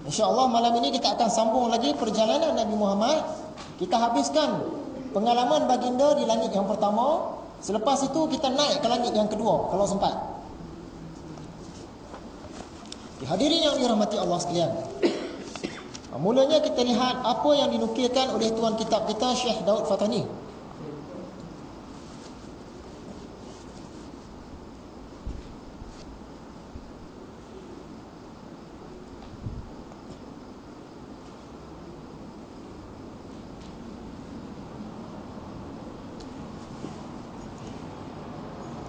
InsyaAllah malam ini kita akan sambung lagi perjalanan Nabi Muhammad. Kita habiskan pengalaman baginda di langit yang pertama. Selepas itu kita naik ke langit yang kedua kalau sempat. Hadirin yang dirahmati Allah sekalian, mulanya kita lihat apa yang dinukilkan oleh tuan kitab kita Syekh Daud Fatani.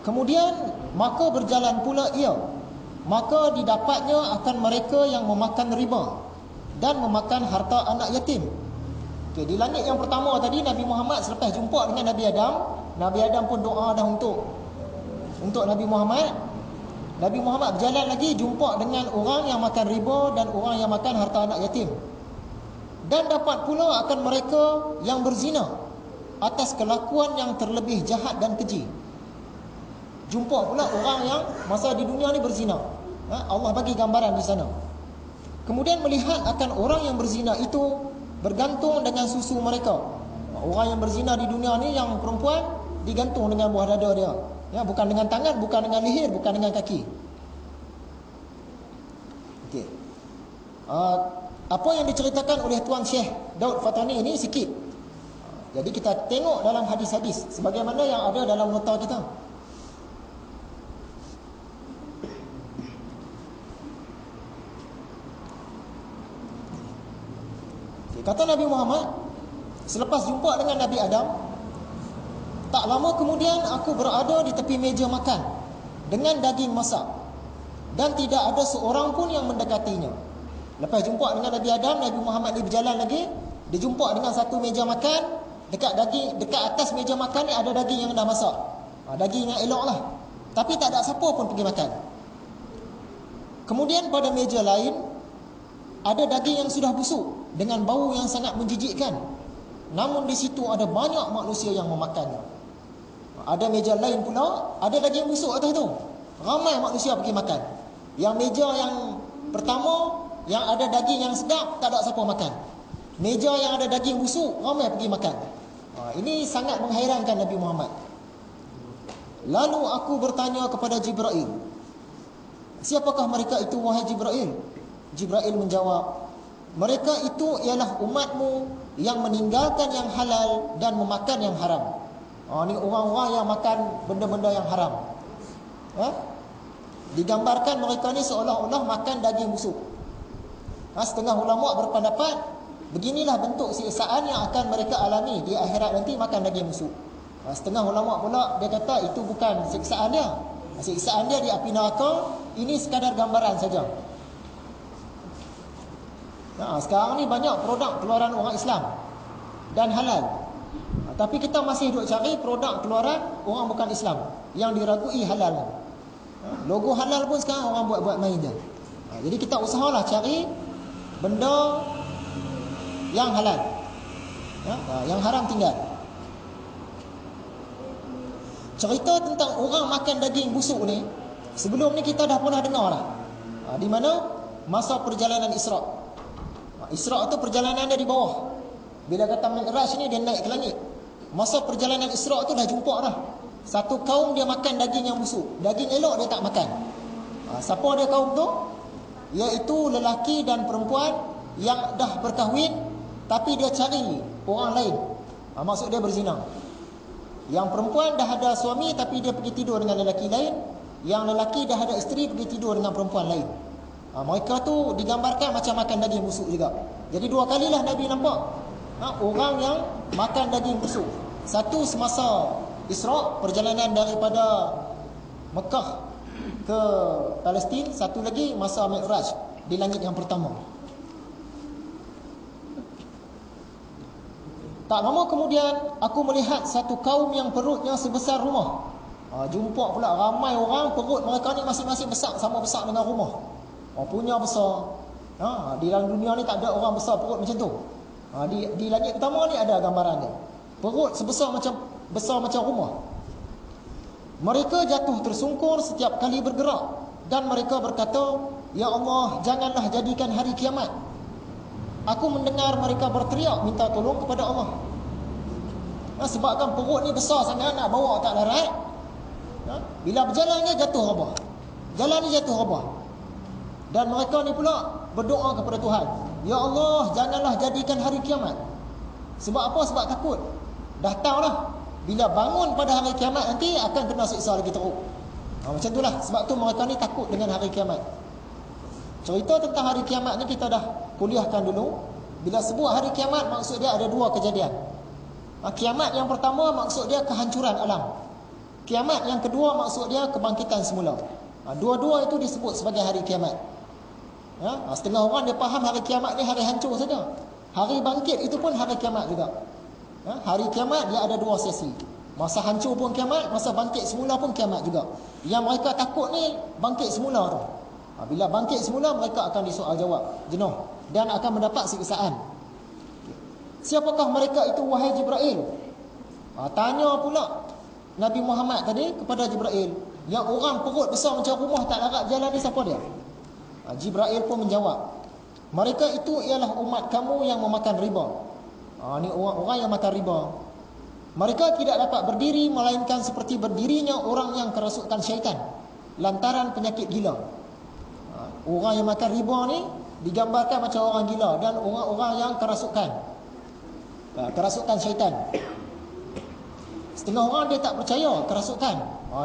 Kemudian maka berjalan pula ia, maka didapatnya akan mereka yang memakan riba dan memakan harta anak yatim. Okay, di langit yang pertama tadi Nabi Muhammad selepas jumpa dengan Nabi Adam, Nabi Adam pun doa dah untuk Nabi Muhammad. Nabi Muhammad berjalan lagi jumpa dengan orang yang makan riba dan orang yang makan harta anak yatim. Dan dapat pula akan mereka yang berzina atas kelakuan yang terlebih jahat dan keji. Jumpa pula orang yang masa di dunia ni berzina. Allah bagi gambaran di sana. Kemudian melihat akan orang yang berzina itu bergantung dengan susu mereka. Orang yang berzina di dunia ni yang perempuan digantung dengan buah dada dia. Ya, bukan dengan tangan, bukan dengan leher, bukan dengan kaki. Okey. Apa yang diceritakan oleh Tuan Syekh Daud Fatani ini sikit. Jadi kita tengok dalam hadis-hadis sebagaimana yang ada dalam nota kita. Kata Nabi Muhammad, selepas jumpa dengan Nabi Adam, tak lama kemudian aku berada di tepi meja makan dengan daging masak dan tidak ada seorang pun yang mendekatinya. Lepas jumpa dengan Nabi Adam, Nabi Muhammad ni berjalan lagi, dia jumpa dengan satu meja makan. Dekat atas meja makan ni ada daging yang dah masak. Daging yang elok lah. Tapi tak ada siapa pun pergi makan. Kemudian pada meja lain ada daging yang sudah busuk dengan bau yang sangat menjijikkan. Namun di situ ada banyak manusia yang memakannya. Ada meja lain pula, ada daging busuk atas tu. Ramai manusia pergi makan. Yang meja yang pertama, yang ada daging yang sedap, tak ada siapa makan. Meja yang ada daging busuk, ramai pergi makan. Ini sangat menghairankan Nabi Muhammad. Lalu aku bertanya kepada Jibril, siapakah mereka itu wahai Jibril? Jibril menjawab, mereka itu ialah umatmu yang meninggalkan yang halal dan memakan yang haram. Ni orang-orang yang makan benda-benda yang haram. Digambarkan mereka ni seolah-olah makan daging busuk. Setengah ulama berpendapat beginilah bentuk siksaan yang akan mereka alami di akhirat nanti, makan daging busuk. Setengah ulama pula dia kata itu bukan siksaan dia. Siksaan dia di api neraka, ini sekadar gambaran saja. Sekarang ni banyak produk keluaran orang Islam dan halal. Tapi kita masih duk cari produk keluaran orang bukan Islam yang diragui halal. Logo halal pun sekarang orang buat main je. Jadi kita usahalah cari benda yang halal. Yang haram tinggal. Cerita tentang orang makan daging busuk ni, sebelum ni kita dah pernah dengar lah. Di mana? Masa perjalanan Isra'. Isra' tu perjalanan dia di bawah. Bila kata Mi'raj ni dia naik ke langit. Masa perjalanan Isra' tu dah jumpa dah satu kaum dia makan daging yang busuk. Daging elok dia tak makan. Siapa dia kaum tu? Iaitu lelaki dan perempuan yang dah berkahwin tapi dia cari orang lain. Maksud dia berzina. Yang perempuan dah ada suami tapi dia pergi tidur dengan lelaki lain. Yang lelaki dah ada isteri pergi tidur dengan perempuan lain. Mereka tu digambarkan macam makan daging busuk juga. Jadi dua kalilah Nabi nampak orang yang makan daging busuk. Satu semasa Isra', perjalanan daripada Mekah ke Palestin. Satu lagi masa Mi'raj di langit yang pertama. Tak lama kemudian aku melihat satu kaum yang perutnya sebesar rumah. Jumpa pula ramai orang, perut mereka ni masing-masing besar, sama besar dengan rumah. Punya besar. Di dalam dunia ni tak ada orang besar perut macam tu. Di langit pertama ni ada gambaran dia. Perut besar macam rumah. Mereka jatuh tersungkur setiap kali bergerak dan mereka berkata, Ya Allah, janganlah jadikan hari kiamat. Aku mendengar mereka berteriak minta tolong kepada Allah. Sebabkan perut ni besar sangat, nak bawa tak larat. Bila berjalan ni jatuh rabah. Jalan ni jatuh rabah. Dan mereka ni pula berdoa kepada Tuhan, Ya Allah, janganlah jadikan hari kiamat. Sebab apa? Sebab takut. Dah tahu dah, bila bangun pada hari kiamat nanti akan kena siksa lagi teruk. Macam itulah. Sebab tu mereka ni takut dengan hari kiamat. Cerita tentang hari kiamat ni kita dah kuliahkan dulu. Bila sebut hari kiamat, maksud dia ada dua kejadian. Kiamat yang pertama maksud dia kehancuran alam. Kiamat yang kedua maksud dia kebangkitan semula. Dua-dua itu disebut sebagai hari kiamat. Setengah orang dia faham hari kiamat ni hari hancur saja. Hari bangkit itu pun hari kiamat juga. Hari kiamat dia ada dua sesi. Masa hancur pun kiamat, masa bangkit semula pun kiamat juga. Yang mereka takut ni bangkit semula tu. Bila bangkit semula, mereka akan disoal jawab, jenuh, dan akan mendapat siksaan. Siapakah mereka itu, wahai Jibril? Tanya pula Nabi Muhammad tadi kepada Jibril, yang orang perut besar macam rumah tak larat jalan ni siapa dia? Jibril pun menjawab, mereka itu ialah umat kamu yang memakan riba. Ni orang yang makan riba. Mereka tidak dapat berdiri melainkan seperti berdirinya orang yang kerasukan syaitan lantaran penyakit gila. Orang yang makan riba ni digambarkan macam orang gila, dan orang-orang yang kerasukan syaitan. Setengah orang dia tak percaya kerasukan.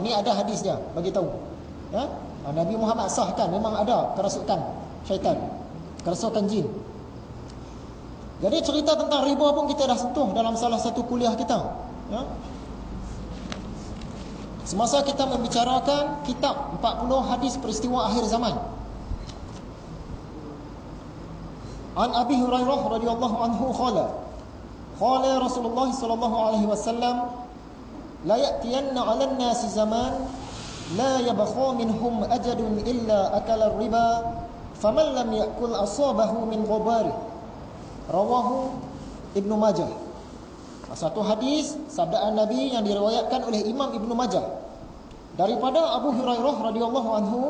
Ni ada hadis dia bagi tahu. Nabi Muhammad sahkan memang ada kerasukan syaitan, kerasukan jin. Jadi cerita tentang riba pun kita dah sentuh dalam salah satu kuliah kita. Semasa kita membicarakan kitab 40 hadis peristiwa akhir zaman. An Abi Hurairah radhiyallahu anhu qala Rasulullah sallallahu alaihi wasallam, la ya'tiyanna 'alan nasi zaman la yabqa minhum ajadun illa akala riba faman lam ya'kul asabahu min ghabari. Rawahu Ibnu Majah. Satu hadis sabdaan Nabi yang diriwayatkan oleh Imam Ibnu Majah daripada Abu Hurairah radhiyallahu anhu,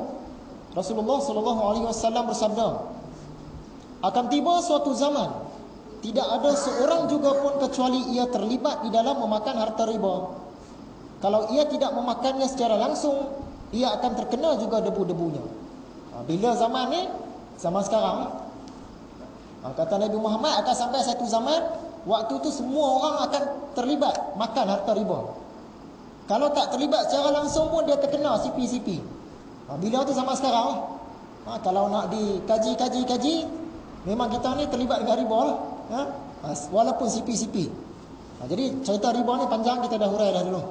Rasulullah sallallahu alaihi wasallam bersabda, akan tiba suatu zaman tidak ada seorang juga pun kecuali ia terlibat di dalam memakan harta riba. Kalau ia tidak memakannya secara langsung, ia akan terkena juga debu-debunya. Bila zaman ni, zaman sekarang, kata Nabi Muhammad akan sampai satu zaman, waktu tu semua orang akan terlibat makan harta riba. Kalau tak terlibat secara langsung pun dia terkena CP-CP. Bila tu zaman sekarang, kalau nak dikaji, memang kita ni terlibat dengan riba lah. Walaupun CP-CP. Jadi cerita riba ni panjang, kita dah hurai dah dulu.